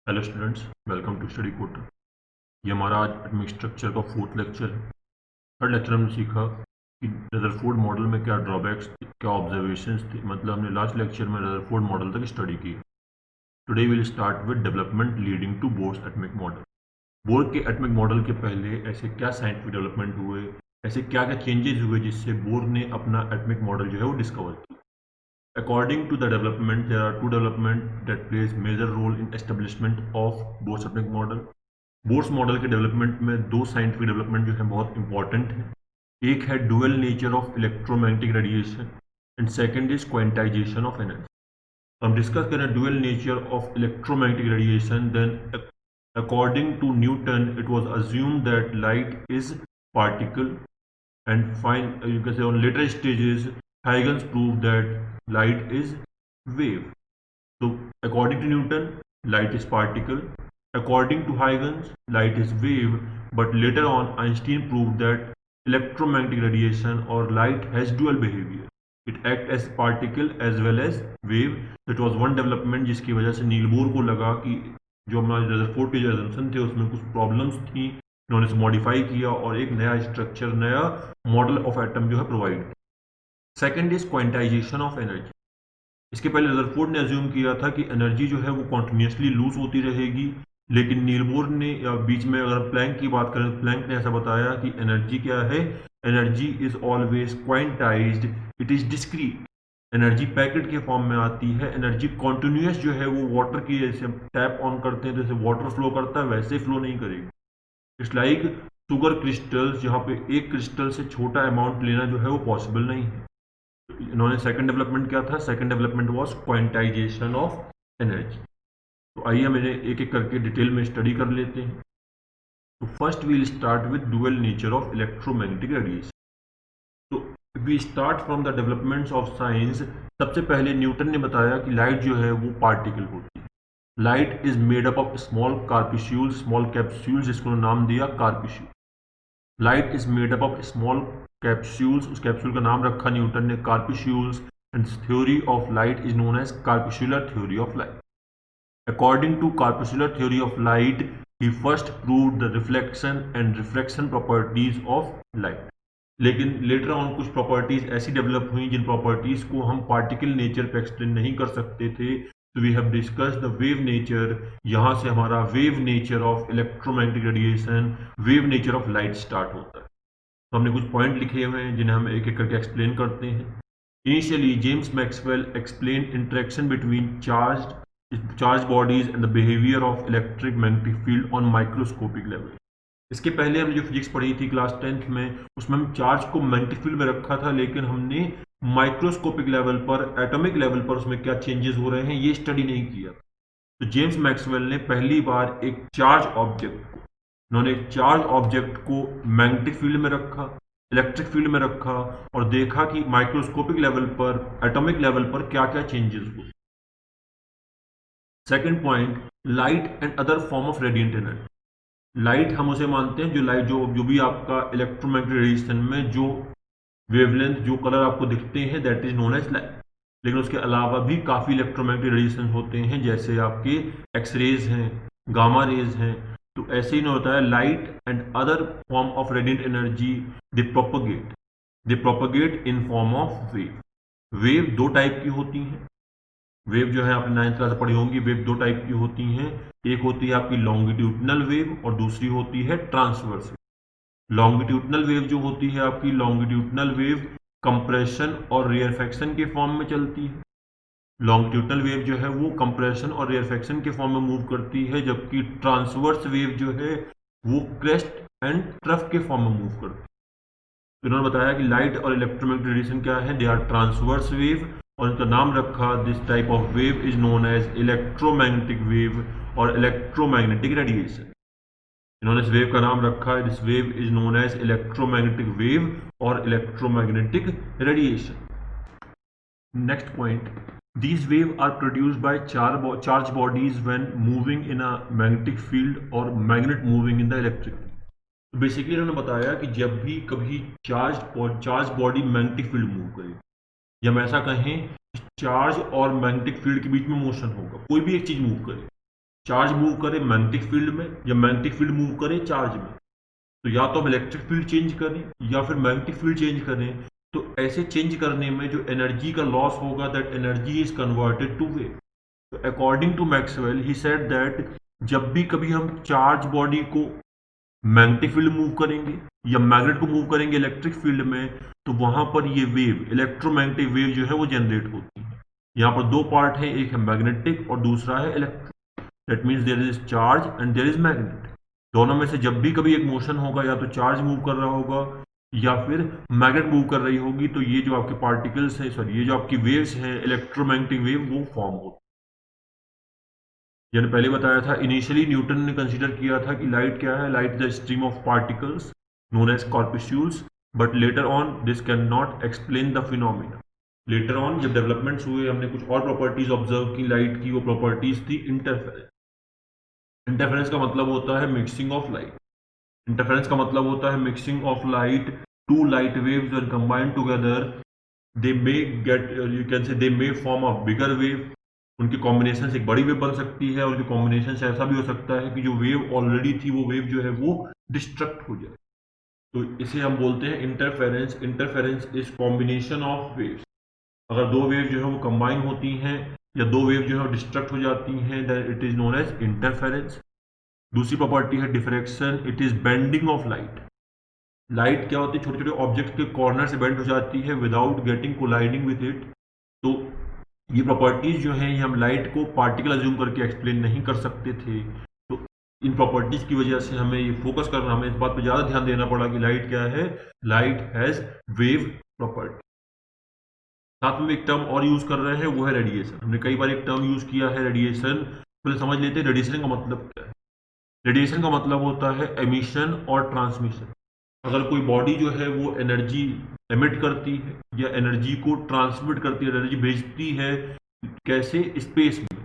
Hello students, welcome to study कोटर। ये हमारा आज एटॉमिक स्ट्रक्चर का फोर्थ लेक्चर है। थर्ड लेक्चर हमने सीखा कि रदरफोर्ड मॉडल में क्या ड्रॉबैक्स थे, क्या ऑब्जर्वेशंस थे। मतलब हमने लास्ट लेक्चर में रदरफोर्ड मॉडल तक स्टडी की। Today will start with development leading to Bohr's atomic model. Bohr के एटॉमिक मॉडल के पहले ऐसे क्या साइंटिफिक डेवलपमेंट हुए, ऐसे क्या क्या चेंजेस हुए जिससे बोर ने अपना एटॉमिक मॉडल जो है वो डिस्कवर किया। According to the development, there are two development that plays major role in establishment of Bohr's atomic model. Bohr's model के डेवलपमेंट में दो साइंटिफिक डेवलपमेंट जो है बहुत इंपॉर्टेंट है। एक है dual nature of electromagnetic radiation and second is quantization of energy. हम डिस्कस करें dual nature of electromagnetic radiation, then according to Newton it was assumed that light is particle, and you can say on later stages Huygens proved that light is wave. So according to Newton, light is particle. According to Huygens, light is wave. But later on, Einstein proved that electromagnetic radiation or light has dual behavior. It acts as particle as well as wave. That was one development जिसकी वजह से Niels Bohr को लगा कि जो हमारे Rutherford के जो assumption थे उसमें कुछ प्रॉब्लम्स थी। इन्होंने इसे मॉडिफाई किया और एक नया स्ट्रक्चर, नया मॉडल ऑफ एटम जो है प्रोवाइड किया। Second is quantization of energy. इसके पहले रदरफोर्ड ने अज्यूम किया था कि एनर्जी जो है वो कॉन्टिन्यूसली लूज होती रहेगी, लेकिन नील बोर ने या बीच में अगर प्लैंक की बात करें तो प्लैंक ने ऐसा बताया कि एनर्जी क्या है, energy is always quantized, it is discrete. Energy packet के फॉर्म में आती है। एनर्जी कॉन्टिन्यूस जो है वो वाटर की जैसे टैप ऑन करते हैं तो जैसे वाटर फ्लो करता है वैसे फ्लो नहीं करेगी। इट्स लाइक शुगर क्रिस्टल्स, जहाँ पे एक क्रिस्टल से छोटा अमाउंट लेना जो है वो पॉसिबल नहीं है। इन्होंने सेकंड डेवलपमेंट क्या था, second development was quantization of energy. तो आइए हम इन्हें एक एक करके डिटेल में स्टडी कर लेते हैं। तो first we'll start with dual nature of electromagnetic radiation. तो we start from the developments of science. सबसे पहले न्यूटन ने बताया कि लाइट जो है वो पार्टिकल होती है। Light is made up of small corpuscles, small capsules, जिसको नाम दिया corpuscle. Light is made up of small capsules, उस कैप्सूल का नाम रखा न्यूटन ने corpuscles, and theory of light is known as corpuscular theory of light. According to corpuscular theory of light, he first proved the reflection and refraction properties of light. लेकिन later on कुछ properties ऐसी develop हुई जिन properties को हम particle nature पे explain नहीं कर सकते थे। तो we have discussed the wave nature. यहाँ से हमारा wave nature of electromagnetic radiation, wave nature of light start होता है। तो हमने कुछ पॉइंट लिखे हुए हैं जिन्हें हम एक एक करके एक्सप्लेन करते हैं। Initially James Maxwell explain interaction between charge bodies and the behaviour of electric magnetic field on microscopic level. इसके पहले हमने जो फिजिक्स पढ़ी थी क्लास 10th में, उसमें हम चार्ज को मैग्नेटिक फील्ड में रखा था, लेकिन हमने माइक्रोस्कोपिक लेवल पर, एटॉमिक लेवल पर उसमें क्या चेंजेस हो रहे हैं ये स्टडी नहीं किया। तो जेम्स मैक्सवेल ने पहली बार एक चार्ज ऑब्जेक्ट को मैग्नेटिक फील्ड में रखा, इलेक्ट्रिक फील्ड में रखा, और देखा कि माइक्रोस्कोपिक लेवल पर, एटॉमिक लेवल पर क्या क्या चेंजेस हुए। Second point, light and other form of radiant energy. Light हम उसे मानते हैं जो लाइट जो भी आपका इलेक्ट्रोमैग्नेटिक रेडिएशन में जो वेवलेंथ, जो कलर आपको दिखते हैं, that is known as light. लेकिन उसके अलावा भी काफ़ी इलेक्ट्रोमैग्नेटिक रेडिएशन होते हैं, जैसे आपके एक्सरेज हैं, गामा रेज हैं। तो ऐसे ही नहीं होता है, light and other form of radiant energy they propagate in form of wave. Wave दो टाइप की होती हैं। वेव जो है आपने 9th क्लास पढ़ी होंगी, वेव दो टाइप की होती हैं। एक होती है आपकी लॉन्गिट्यूडनल वेव और दूसरी होती है ट्रांसवर्स वेव। लॉन्गिट्यूडनल वेव जो होती है आपकी, लॉन्गिट्यूडनल वेव कंप्रेशन और रेयरफैक्शन के फॉर्म में चलती है। लॉन्गिट्यूडनल वेव जो है वो कंप्रेशन और रेयरफैक्शन के फॉर्म में मूव करती है, जबकि ट्रांसवर्स वेव जो है वो क्रेस्ट एंड ट्रफ के फॉर्म में मूव करती है। तो इन्होंने बताया कि लाइट और इलेक्ट्रोमैग्नेटिक रेडिएशन क्या है, दे आर ट्रांसवर्स वेव, और इनका नाम रखा, this type of wave is known as electromagnetic wave और इलेक्ट्रोमैग्नेटिक रेडिएशन। इन्होंने इस वेव का नाम रखा है, this wave is known as electromagnetic wave और electromagnetic radiation. Next point, these wave are produced by charge bodies when moving in a magnetic field or magnet moving in the electric field। तो basically इन्होंने बताया कि जब भी कभी charge body magnetic field move करे, या हम ऐसा कहें चार्ज और मैग्नेटिक फील्ड के बीच में मोशन होगा, कोई भी एक चीज मूव करे, चार्ज मूव करे मैग्नेटिक फील्ड में या मैग्नेटिक फील्ड मूव करे चार्ज में, तो या तो हम इलेक्ट्रिक फील्ड चेंज करें या फिर मैग्नेटिक फील्ड चेंज करें। तो ऐसे चेंज करने में जो एनर्जी का लॉस होगा, that energy is converted to wave. तो according to Maxwell he said that जब भी कभी हम चार्ज बॉडी को मैग्नेटिक फील्ड मूव करेंगे या मैग्नेट को मूव करेंगे इलेक्ट्रिक फील्ड में, तो वहां पर ये वेव, इलेक्ट्रोमैग्नेटिक वेव जो है वो जनरेट होती है। यहाँ पर दो पार्ट है, एक है मैग्नेटिक और दूसरा है electric. That means there is charge and there is magnet. दोनों में से जब भी कभी एक मोशन होगा, या तो चार्ज मूव कर रहा होगा या फिर मैग्नेट मूव कर रही होगी, तो ये जो आपके पार्टिकल्स हैं, सॉरी ये जो आपकी वेव्स हैं इलेक्ट्रोमैग्नेटिक वेव, वो फॉर्म होती है। मैंने पहले बताया था, इनिशियली न्यूटन ने कंसीडर किया था कि लाइट क्या है, light the stream of particles known as corpuscles, but later on this can not explain the phenomena. Later on जब डेवलपमेंट्स हुए, हमने कुछ और प्रॉपर्टीज ऑब्जर्व की लाइट की। वो प्रॉपर्टीज थी इंटरफेरेंस। इंटरफेरेंस का मतलब होता है मिक्सिंग ऑफ लाइट। इंटरफेरेंस का मतलब होता है mixing of light. Two light waves when combined together they may get, you can say they may form a bigger wave. उनके कॉम्बिनेशन से एक बड़ी वेव बन सकती है, और उनके कॉम्बिनेशन से ऐसा भी हो सकता है कि जो वेव ऑलरेडी थी वो वेव जो है वो डिस्ट्रक्ट हो जाए। तो इसे हम बोलते हैं interference. Interference is combination of waves. अगर दो वेव जो है वो कंबाइन होती हैं या दो वेव जो है डिस्ट्रक्ट हो जाती हैं, then it is known as interference. दूसरी प्रॉपर्टी है diffraction. It is bending of light. Light क्या होती है, छोटे छोटे ऑब्जेक्ट के कॉर्नर से बेंड हो जाती है without getting colliding with it. तो ये प्रॉपर्टीज जो हैं, ये हम लाइट को पार्टिकल अज्यूम करके एक्सप्लेन नहीं कर सकते थे। तो इन प्रॉपर्टीज की वजह से हमें ये फोकस करना, हमें इस बात पर ज़्यादा ध्यान देना पड़ा कि लाइट क्या है, लाइट हैज वेव प्रॉपर्टी। साथ में एक टर्म और यूज कर रहे हैं, वो है रेडिएशन। हमने कई बार एक टर्म यूज किया है रेडिएशन। पहले समझ लेते हैं रेडिएशन का मतलब क्या है। रेडिएशन का मतलब होता है एमिशन और ट्रांसमिशन। अगर कोई बॉडी जो है वो एनर्जी एमिट करती है या एनर्जी को ट्रांसमिट करती है, एनर्जी भेजती है, कैसे, स्पेस में,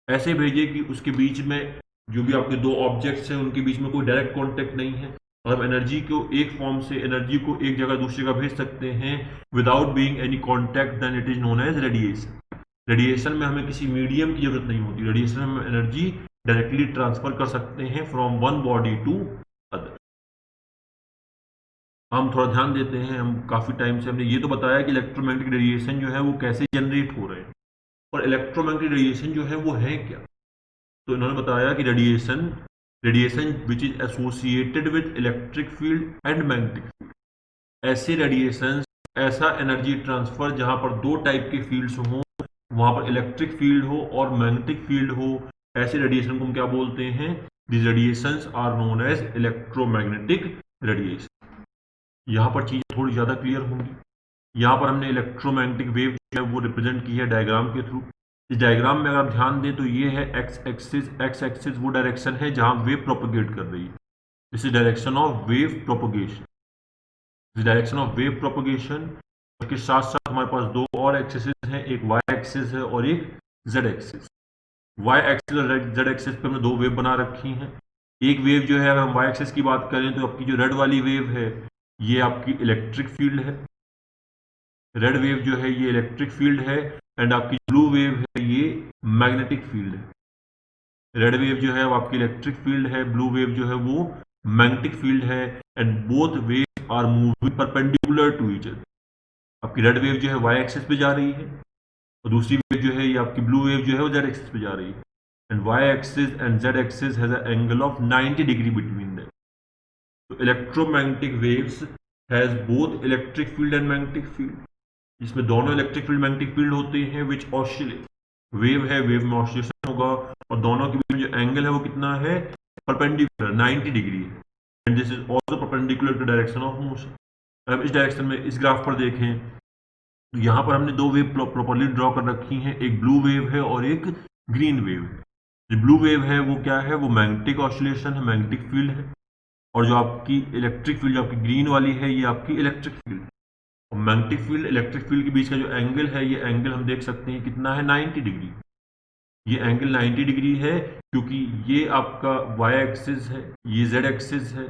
ऐसे भेजे कि उसके बीच में जो भी आपके दो ऑब्जेक्ट्स हैं उनके बीच में कोई डायरेक्ट कांटेक्ट नहीं है। और एनर्जी को एक फॉर्म से, एनर्जी को एक जगह दूसरी जगह भेज सकते हैं without being any contact, then it is known as radiation. Radiation में हमें किसी मीडियम की जरूरत नहीं होती। रेडिएशन में हम एनर्जी डायरेक्टली ट्रांसफर कर सकते हैं from one body to other. हम थोड़ा ध्यान देते हैं, हम काफ़ी टाइम से हमने ये तो बताया कि इलेक्ट्रोमैग्नेटिक रेडिएशन जो है वो कैसे जनरेट हो रहे हैं, और इलेक्ट्रोमैग्नेटिक रेडिएशन जो है वो है क्या। तो इन्होंने बताया कि radiation which is associated with electric field and magnetic field. ऐसे रेडिएशन, ऐसा एनर्जी ट्रांसफर जहां पर दो टाइप के फील्ड्स हों, वहां पर इलेक्ट्रिक फील्ड हो और मैग्नेटिक फील्ड हो, ऐसे रेडिएशन को हम क्या बोलते हैं, this radiations are known as electromagnetic radiation. यहाँ पर चीज़ें थोड़ी ज़्यादा क्लियर होंगी। यहाँ पर हमने इलेक्ट्रोमैग्नेटिक वेव जो है वो रिप्रेजेंट की है डायग्राम के थ्रू। इस डायग्राम में अगर आप ध्यान दें तो ये है एक्स एक्सिस। एक्स एक्सिस वो डायरेक्शन है जहाँ वेव प्रोपोगेट कर रही है। This is direction of wave propagation. This direction of wave propagation. इसके साथ साथ हमारे पास दो और एक्सिस हैं, एक वाई एक्सिस है और एक जेड एक्सिस। वाई एक्सिस और जेड एक्सिस पे हमने दो वेव बना रखी हैं। एक वेव जो है, अगर हम वाई एक्सिस की बात करें तो आपकी जो रेड वाली वेव है ये आपकी इलेक्ट्रिक फील्ड है। रेड वेव जो है ये इलेक्ट्रिक फील्ड है, एंड आपकी ब्लू वेव है ये मैग्नेटिक फील्ड है। रेड वेव जो है वो आपकी इलेक्ट्रिक फील्ड है, ब्लू वेव जो है वो मैग्नेटिक फील्ड है, and both wave are moving perpendicular to each other. आपकी रेड वेव जो है वाई एक्सिस पे जा रही है, और दूसरी वेव जो है ये आपकी ब्लू वेव जो है वो जेड एक्सिस पे जा रही है, and Y axis and Z axis has an angle of 90 degree between them. तो electromagnetic waves has both electric field and magnetic field, जिसमें दोनों इलेक्ट्रिक फील्ड मैग्नेटिक फील्ड होते हैं, विच ऑसिलेट। वेव है, वेव में ऑसिलेशन होगा, और दोनों के बीच में जो एंगल है वो कितना है, परपेंडिकुलर 90 डिग्री है, and this is also perpendicular to direction of motion. अब इस डायरेक्शन में इस ग्राफ पर देखें तो यहाँ पर हमने दो वेव प्रॉपर्ली ड्रॉ कर रखी हैं, एक ब्लू वेव है और एक ग्रीन वेव है। जो ब्लू वेव है वो क्या है, वो मैग्नेटिक ऑसिलेशन है, मैग्नेटिक फील्ड है, और जो आपकी इलेक्ट्रिक फील्ड जो आपकी ग्रीन वाली है ये आपकी इलेक्ट्रिक फील्ड। और मैग्नेटिक फील्ड इलेक्ट्रिक फील्ड के बीच का जो एंगल है, ये एंगल हम देख सकते हैं कितना है, 90 डिग्री। ये एंगल 90 डिग्री है क्योंकि ये आपका वाई एक्सिस है, ये जेड एक्सिस है,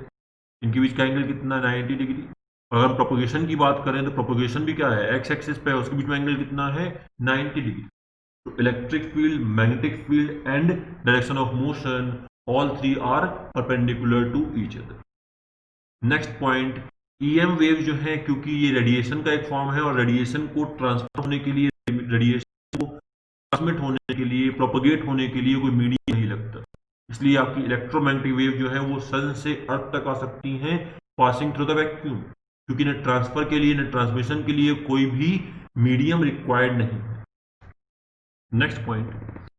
इनके बीच का एंगल कितना, 90 डिग्री। अगर प्रोपोगेशन की बात करें तो प्रोपोगेशन भी क्या है, एक्स एक्सिस पे है, उसके बीच में एंगल कितना है, 90 डिग्री। तो electric field, magnetic field and direction of motion, all three are perpendicular to each other. Next point, EM wave जो है, क्योंकि ये रेडिएशन का एक फॉर्म है और रेडिएशन को ट्रांसफर होने के लिए, रेडिएशन को ट्रांसमिट होने के लिए, प्रोपोगेट होने के लिए कोई मीडियम नहीं लगता, इसलिए आपकी इलेक्ट्रोमैग्नेटिक वेव जो है वो सन से अर्थ तक आ सकती हैं पासिंग थ्रू द वैक्यूम, क्योंकि न ट्रांसफर के लिए न ट्रांसमिशन के लिए कोई भी मीडियम रिक्वायर्ड नहीं है। नेक्स्ट पॉइंट,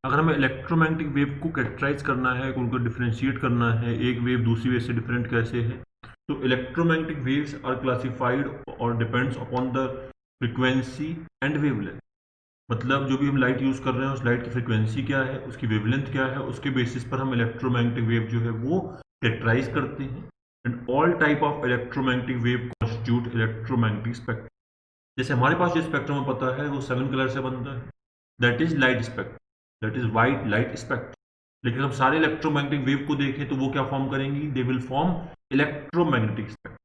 अगर हमें इलेक्ट्रोमैग्नेटिक वेव को कैरेक्टराइज करना है, उनको डिफ्रेंशिएट करना है, एक वेव दूसरी वेव से डिफरेंट कैसे है, तो इलेक्ट्रोमैग्नेटिक वेव्स आर क्लासिफाइड और depends upon the frequency and wavelength. मतलब जो भी हम लाइट यूज कर रहे हैं उस लाइट की फ्रीक्वेंसी क्या है, उसकी वेवलेंथ क्या है, उसके बेसिस पर हम इलेक्ट्रोमैग्नेटिक वेव जो है वो कैरेक्टराइज करते हैं। And all type of electromagnetic wave constitute electromagnetic spectrum. जैसे हमारे पास जो स्पेक्ट्रम में पता है वो 7 कलर से बनता है, that is light spectrum, that is white light spectrum. लेकिन हम सारे इलेक्ट्रोमैग्नेटिक वेव को देखें तो वो क्या फॉर्म करेंगी, they will form electromagnetic spectrum.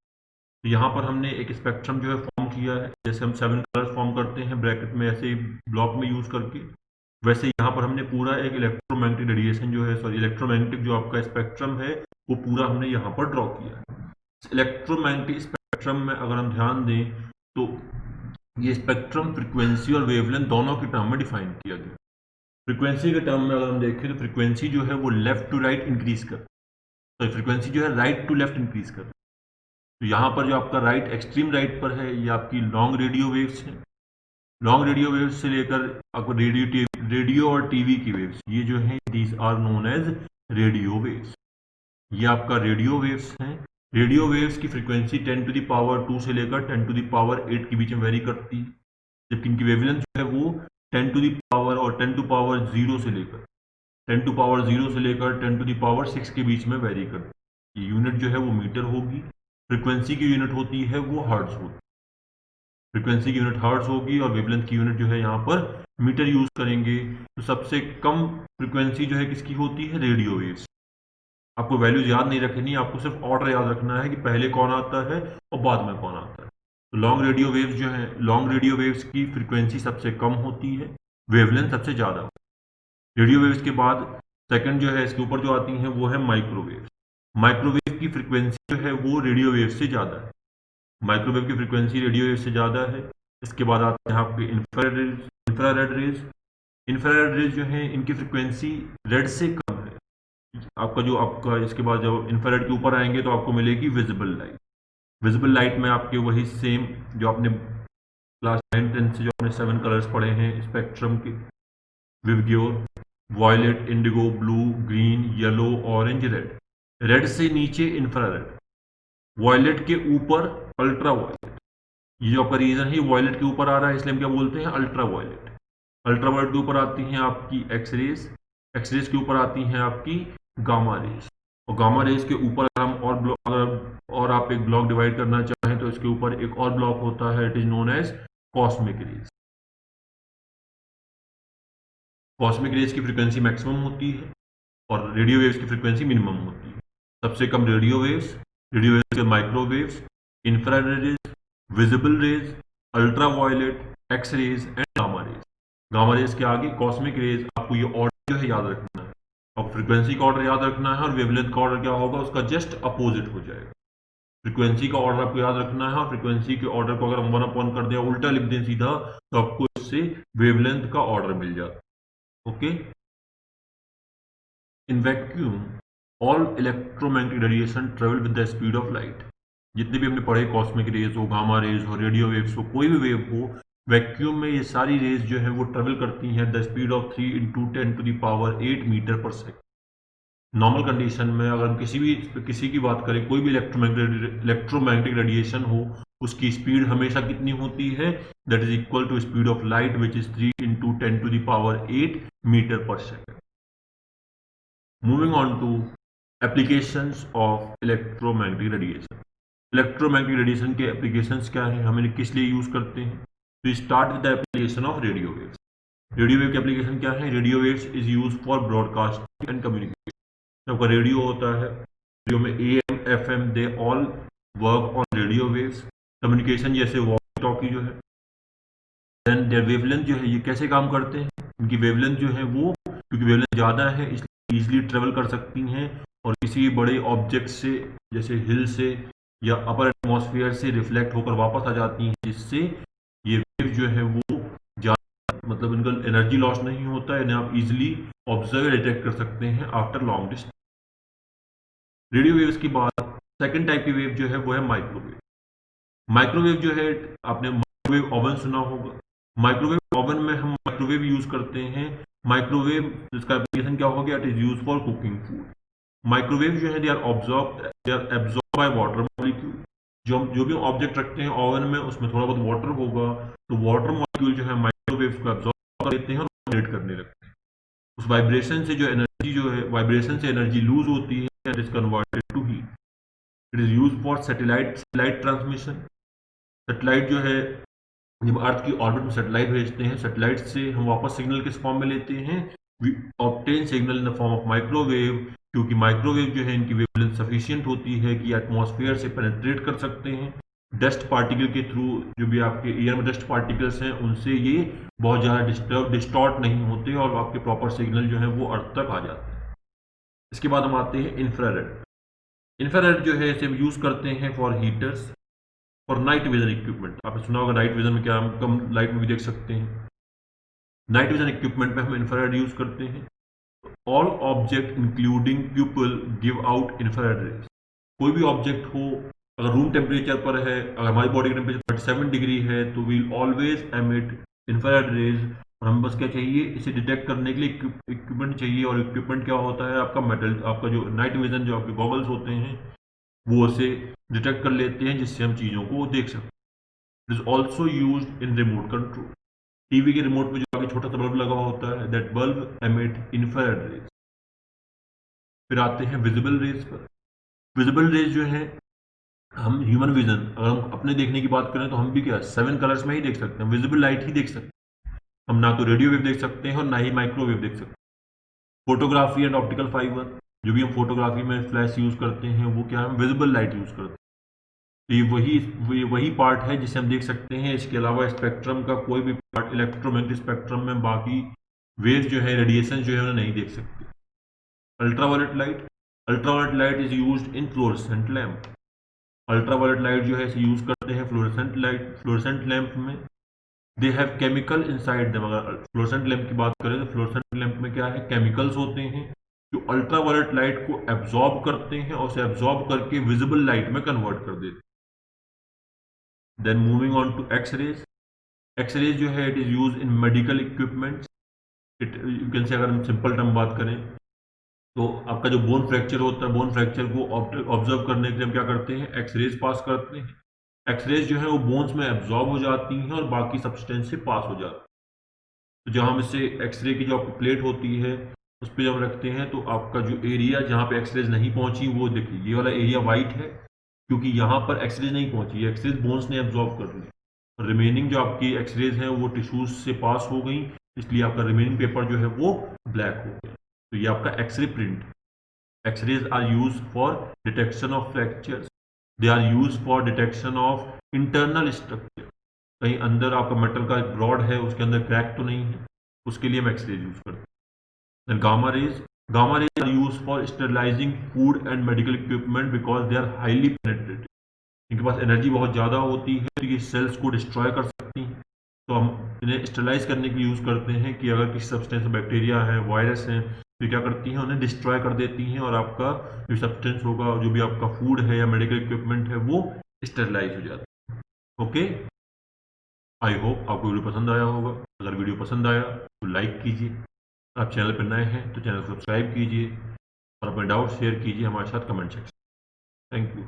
तो यहाँ पर हमने एक स्पेक्ट्रम जो है फॉर्म किया है, जैसे हम 7 कलर्स फॉर्म करते हैं ब्रैकेट में ऐसे ब्लॉक में यूज करके, वैसे यहाँ पर हमने पूरा एक इलेक्ट्रोमैग्नेटिक रेडिएशन जो है, सॉरी इलेक्ट्रोमैग्नेटिक जो आपका स्पेक्ट्रम है वो पूरा हमने यहाँ पर ड्रॉ किया है। इलेक्ट्रोमैग्नेटिक स्पेक्ट्रम में अगर हम ध्यान दें तो ये स्पेक्ट्रम फ्रीक्वेंसी और वेवलेंथ दोनों के टर्म में डिफाइन किया गया। फ्रीक्वेंसी के टर्म में अगर हम देखें तो फ्रीक्वेंसी जो है वो लेफ्ट टू राइट इंक्रीज कर, तो फ्रीक्वेंसी जो है राइट टू लेफ्ट इंक्रीज कर। तो यहाँ पर जो आपका राइट, एक्सट्रीम राइट पर है, ये आपकी लॉन्ग रेडियो वेव्स हैं। लॉन्ग रेडियो वेव्स से लेकर आपको रेडियो और टीवी की वेव्स, ये जो है these are known as radio waves. ये आपका रेडियो वेव्स हैं। रेडियो वेव्स की फ्रीक्वेंसी 10 टू द पावर 2 से लेकर 10 टू द पावर 8 के बीच में वेरी करती है, जबकि इनकी वेवलेंथ जो है वो 10 टू द पावर और 10 टू पावर 0 से लेकर 10 टू पावर 0 से लेकर 10 टू द पावर 6 के बीच में वेरी करती है। ये यूनिट जो है वो मीटर होगी। फ्रीक्वेंसी की यूनिट होती है वो हर्ट्ज होती है। फ्रीक्वेंसी की यूनिट हर्ट्ज होगी और वेवलेंथ की यूनिट जो है यहाँ पर मीटर यूज करेंगे। तो सबसे कम फ्रीक्वेंसी जो है किसकी होती है, रेडियो वेव्स। आपको वैल्यूज याद नहीं रखनी, आपको सिर्फ ऑर्डर याद रखना है कि पहले कौन आता है और बाद में कौन आता है। तो लॉन्ग रेडियो वेव्स जो है, लॉन्ग रेडियो वेव्स की फ्रीक्वेंसी सबसे कम होती है, वेवलेंथ सबसे ज़्यादा। रेडियो वेव्स के बाद सेकंड जो है इसके ऊपर जो आती हैं वो है माइक्रोवेव। माइक्रोवेव की फ्रीक्वेंसी जो है वो रेडियो वेव से ज़्यादा है। माइक्रोवेव की फ्रीक्वेंसी रेडियो वेव से ज़्यादा है। इसके बाद आते हैं आपके infrared rays. Infrared rays, infrared rays जो है इनकी फ्रीक्वेंसी रेड से कम है। आपका इसके बाद जब इंफ्रारेड के ऊपर आएंगे तो आपको मिलेगी विजिबल लाइट। विजिबल लाइट में आपके वही सेम जो आपने क्लास 9 10 से जो आपने 7 कलर्स पढ़े हैं स्पेक्ट्रम के, विवग्योर, violet, indigo, blue, green, yellow, orange, red. Red से नीचे इंफ्रारेड, वॉयलेट के ऊपर अल्ट्रा वॉयलेट। ये जो आपका रीजन है वॉयलेट के ऊपर आ रहा है इसलिए हम क्या बोलते हैं, अल्ट्रा वॉयलेट। अल्ट्रा वॉयलेट के ऊपर आती हैं आपकी एक्सरेज, एक्सरेज के ऊपर आती हैं आपकी गामा रेज, और गामा रेज के ऊपर हम और आप एक ब्लॉक डिवाइड करना चाहें तो इसके ऊपर एक और ब्लॉक होता है, it is known as cosmic rays. Cosmic rays की फ्रीक्वेंसी मैक्सिमम होती है और रेडियो वेव्स की फ्रीक्वेंसी मिनिमम होती है। सबसे कम रेडियो वेव्स के microwaves, infrared rays, visible rays, ultra violet, X rays and gamma rays. Gamma rays के आगे कॉस्मिक रेज। आपको ये ऑर्डर जो है याद रखना है, अब फ्रीक्वेंसी का ऑर्डर याद रखना है और वेवलेंथ का ऑर्डर क्या होगा, उसका जस्ट अपोजिट हो जाएगा। फ्रीक्वेंसी का ऑर्डर आपको याद रखना है और फ्रीक्वेंसी के ऑर्डर को अगर हम 1 अपॉन कर दें, उल्टा लिख दें सीधा, तो आपको इससे वेवलेंथ का ऑर्डर मिल जाता है। Okay, in vacuum all electromagnetic radiation travel with the speed of light. जितने भी हमने पढ़े, कॉस्मिक रेज हो, गामा रेज हो, रेडियो वेव्स हो, कोई भी वेव हो, वैक्यूम में ये सारी रेज जो है वो ट्रेवल करती हैं the speed of 3 into 10 to the power 8 metre पर सेकेंड। नॉर्मल कंडीशन में अगर हम किसी की बात करें, कोई भी इलेक्ट्रोमैग्नेटिक रेडिएशन हो, उसकी स्पीड हमेशा कितनी होती है, that is equal to speed of light which is 3 into 10 to the power 8 metre पर second. Moving on to applications of electromagnetic radiation. Electromagnetic radiation के एप्लीकेशंस क्या है, हम इन्हें किस लिए यूज करते हैं। तो start with the application of radio waves. Radio wave की एप्लीकेशन क्या है, radio waves is use for broadcasting and communication. आपका रेडियो होता है, रेडियो में AM FM they all work on radio waves. Communication जैसे वॉकी टॉकी जो है, देन देयर वेवलेंथ जो है ये कैसे काम करते हैं, इनकी वेवलेंथ जो है वो क्योंकि वेवलेंथ ज़्यादा है इसलिए ईजिली ट्रेवल कर सकती हैं और किसी बड़े ऑब्जेक्ट से जैसे हिल से या अपर एटमॉस्फेयर से रिफ्लेक्ट होकर वापस आ जाती हैं, जिससे ये वेव जो है वो ज़्यादा मतलब इनका एनर्जी लॉस नहीं होता है, इन्हें आप इजिली ऑब्जर्व डिटेक्ट कर सकते हैं after long distance. Radio waves की बात, सेकंड टाइप की वेव जो है वो है माइक्रोवेव। माइक्रोवेव जो है आपने माइक्रोवेव ओवन सुना होगा। माइक्रोवेव ओवन में हम माइक्रोवेव यूज करते हैं। माइक्रोवेव जिसका एप्लीकेशन क्या हो गया, it is use for cooking food. Microwave जो है they are absorb by water molecule. जो भी ऑब्जेक्ट रखते हैं ओवन में उसमें थोड़ा बहुत वाटर होगा, तो वाटर मॉलिक्यूल जो है माइक्रोवेव को एब्जॉर्ब कर लेते हैं और वाइब्रेट करने लगते हैं। उस वाइब्रेशन से जो एनर्जी जो है वाइब्रेशन से एनर्जी लूज होती है, it is converted to heat. It is use for satellite transmission. Satellite जो है जब अर्थ की ऑर्बिट में सैटेलाइट भेजते हैं, सैटेलाइट से हम वापस सिग्नल किस फॉर्म में लेते हैं, we obtain signal in the form of microwave, क्योंकि माइक्रोवेव जो है इनकी वेवलेंथ सफिशिएंट होती है कि एटमॉस्फेयर से पेनिट्रेट कर सकते हैं। डस्ट पार्टिकल के थ्रू जो भी आपके एयर में डस्ट पार्टिकल्स हैं उनसे ये बहुत ज़्यादा डिस्टॉर्ट नहीं होते और आपके प्रॉपर सिग्नल जो है वो अर्थ तक आ जाते हैं। इसके बाद हम आते हैं इंफ्रारेड। इंफ्रारेड जो है इसे हम यूज़ करते हैं फॉर हीटर्स और नाइट विजन इक्विपमेंट। आपने सुना होगा नाइट विजन में क्या हम कम लाइट में भी देख सकते हैं। नाइट विजन इक्विपमेंट में हम इंफ्रारेड यूज करते हैं। All object including people give out infrared rays. कोई भी ऑब्जेक्ट हो, अगर रूम टेम्परेचर पर है, अगर हमारी बॉडी का टेम्परेचर 37 डिग्री है तो we'll always emit infrared rays. और हम बस क्या चाहिए, इसे डिटेक्ट करने के लिए इक्विपमेंट चाहिए। और इक्विपमेंट क्या होता है, आपका मेटल, आपका जो नाइट विजन जो आपके गॉगल्स होते हैं वो उसे डिटेक्ट कर लेते हैं, जिससे हम चीज़ों को देख सकते हैं। It is also use in remote control. TV के रिमोट में जो आगे छोटा सा बल्ब लगा होता है, that bulb emit infrared raise. फिर आते हैं विजिबल रेज पर। विजिबल रेज जो है हम ह्यूमन विजन, अगर हम अपने देखने की बात करें तो हम भी क्या 7 कलर्स में ही देख सकते हैं, विजिबल लाइट ही देख सकते हैं। हम ना तो रेडियो वेव देख सकते हैं और ना ही माइक्रोवेव देख सकते हैं। फोटोग्राफी एंड ऑप्टिकल फाइबर, जो भी हम फोटोग्राफी में फ्लैश यूज करते हैं वो क्या हम विजिबल लाइट यूज करते हैं। तो ये वही पार्ट है जिसे हम देख सकते हैं। इसके अलावा स्पेक्ट्रम का कोई भी पार्ट इलेक्ट्रोमैग्नेटिक स्पेक्ट्रम में बाकी वेव जो है, रेडिएशन जो है उन्हें नहीं देख सकते। Ultraviolet light, ultraviolet light is used in fluorescent lamp. Ultraviolet light जो है इसे यूज करते हैं फ्लोरेसेंट लैम्प में। They have chemical inside them. अगर फ्लोरेसेंट लैम्प की बात करें तो फ्लोरेसेंट लैम्प में क्या है, केमिकल्स होते हैं जो अल्ट्रावायलेट लाइट को एब्जॉर्ब करते हैं और उसे एब्जॉर्ब करके विजिबल लाइट में कन्वर्ट कर देते हैं। Then moving on to X rays. X rays जो है it is use in medical equipments. It you can say, अगर हम सिंपल टर्म बात करें तो आपका जो बोन फ्रैक्चर होता है, बोन फ्रैक्चर को ऑब्जर्व करने के लिए हम क्या करते हैं, एक्सरेज पास करते हैं। एक्सरेज जो है वो बोन्स में एब्जॉर्ब हो जाती हैं और बाकी सब्सटेंस से पास हो जाती है। तो जब हम इसे एक्सरे की जो आपकी प्लेट होती है उस पर जब रखते हैं तो आपका जो एरिया जहाँ पे एक्सरेज नहीं पहुंची वो देखिए, ये वाला एरिया वाइट है क्योंकि यहाँ पर एक्सरेज नहीं पहुंची, एक्सरेज बोन्स ने एब्जॉर्ब कर ली। रिमेनिंग जो आपकी एक्सरेज हैं वो टिश्यूज से पास हो गई, इसलिए आपका रिमेनिंग पेपर जो है वो ब्लैक हो गया। तो ये आपका X ray print. X rays are use for detection of fractures. They are use for detection of internal structure. कहीं अंदर आपका मेटल का एक रॉड है उसके अंदर क्रैक तो नहीं है, उसके लिए हम एक्सरेज यूज करते हैं। Gamma rays, gamma rays are use for sterilising food and medical equipment because they are highly penetrating. इनके पास एनर्जी बहुत ज़्यादा होती है तो ये सेल्स को डिस्ट्रॉय कर सकती हैं। तो हम इन्हें स्टेलाइज करने के लिए यूज़ करते हैं कि अगर किसी सब्सटेंस में बैक्टीरिया है, वायरस है, तो क्या करती हैं, उन्हें डिस्ट्रॉय कर देती हैं और आपका जो सब्सटेंस होगा, जो भी आपका फूड है या मेडिकल इक्विपमेंट है वो स्टेरिलाइज हो जाता है। ओके, आई होप आपको वीडियो पसंद आया होगा। अगर वीडियो पसंद आया तो लाइक कीजिए। आप चैनल पर नए हैं तो चैनल सब्सक्राइब कीजिए और अपने डाउट शेयर कीजिए हमारे साथ कमेंट सेक्शन। Thank you.